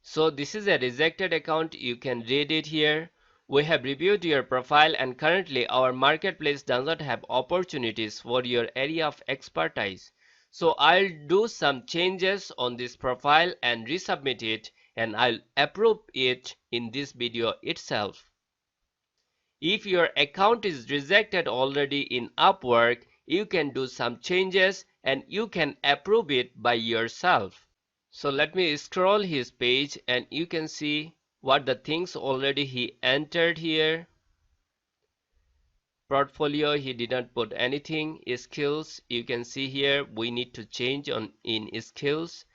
So this is a rejected account. You can read it here. We have reviewed your profile and currently our marketplace does not have opportunities for your area of expertise. So I'll do some changes on this profile and resubmit it, and I'll approve it in this video itself. If your account is rejected already in Upwork, you can do some changes and you can approve it by yourself. So let me scroll his page and you can see what the things already he entered here. Portfolio, he didn't put anything. Skills, you can see here we need to change on in skills.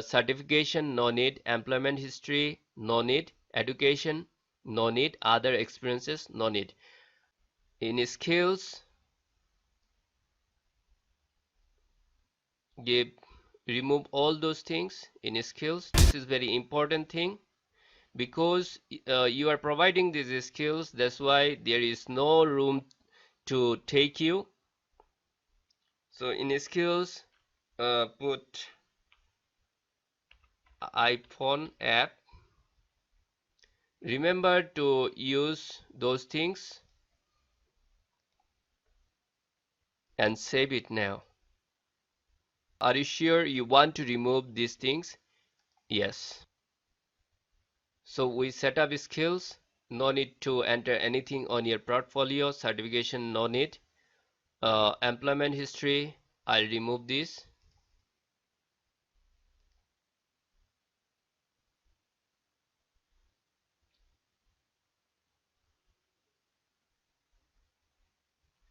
Certification, no need. Employment history, no need. Education, no need. Other experiences, no need. In skills, give remove all those things. In skills, this is very important thing, because you are providing these skills, that's why there is no room to take you. So in skills, put iPhone app. Remember to use those things and save it now. Are you sure you want to remove these things? Yes. So we set up skills. No need to enter anything on your portfolio. Certification, no need. Employment history, I'll remove this.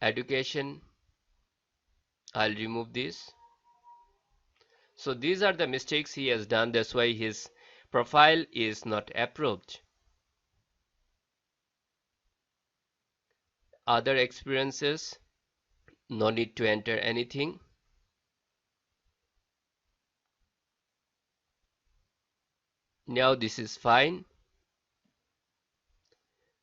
Education, I'll remove this. So these are the mistakes he has done, that's why his profile is not approved. Other experiences, no need to enter anything. Now this is fine.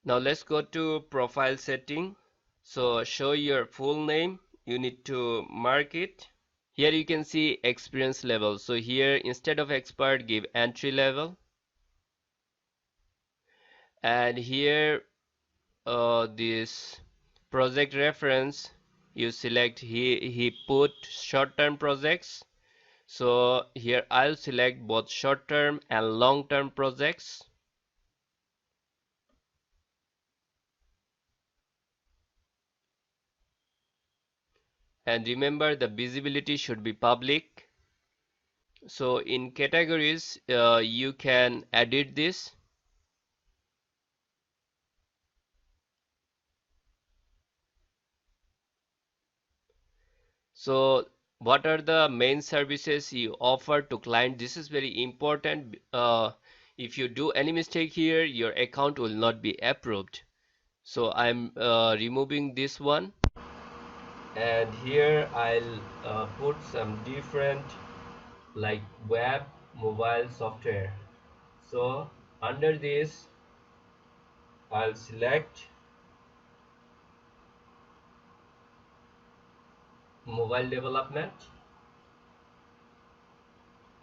Now let's go to profile setting. So show your full name, you need to mark it. Here you can see experience level. So here instead of expert, give entry level. And here this project reference, you select, he put short-term projects. So here I'll select both short-term and long-term projects. And remember, the visibility should be public. So in categories, you can edit this. So what are the main services you offer to client? This is very important. If you do any mistake here, your account will not be approved. So I'm removing this one, and here I'll put some different, like web, mobile software. So under this I'll select mobile development,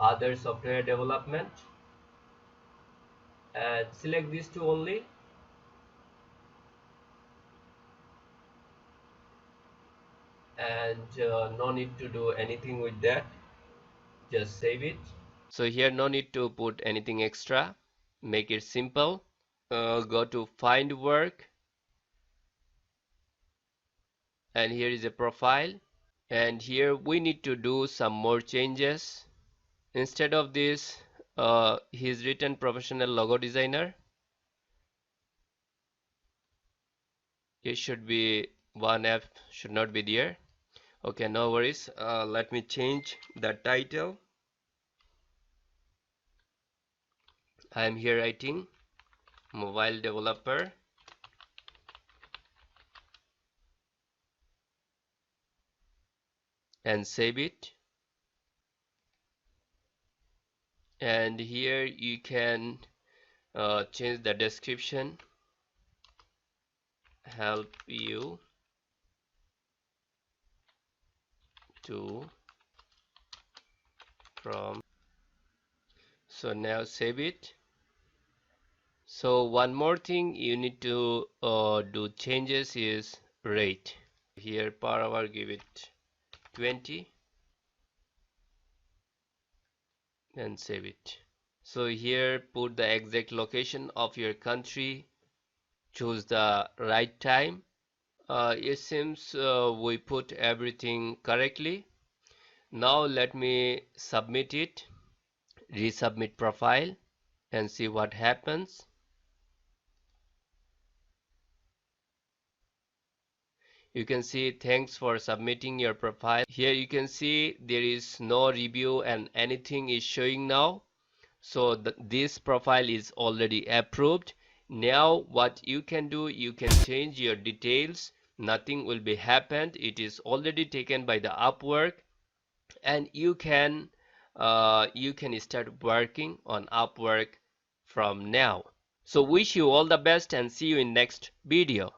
other software development, and select these two only. And no need to do anything with that, just save it. So here no need to put anything extra, make it simple. Go to find work, and here is a profile, and here we need to do some more changes. Instead of this, he's written professional logo designer. It should be one F, should not be there. Okay, no worries. Let me change the title. I am here writing mobile developer, and save it. And here you can change the description, help you to from. So now save it. So one more thing you need to do changes is rate. Here per hour give it 20 and save it. So here put the exact location of your country, choose the right time. It seems we put everything correctly. Now let me submit it, resubmit profile and see what happens. You can see thanks for submitting your profile. Here you can see there is no review and anything is showing now. So this profile is already approved. Now what you can do, you can change your details. Nothing will be happened. It is already taken by the Upwork, and you can start working on Upwork from now. So wish you all the best and see you in next video.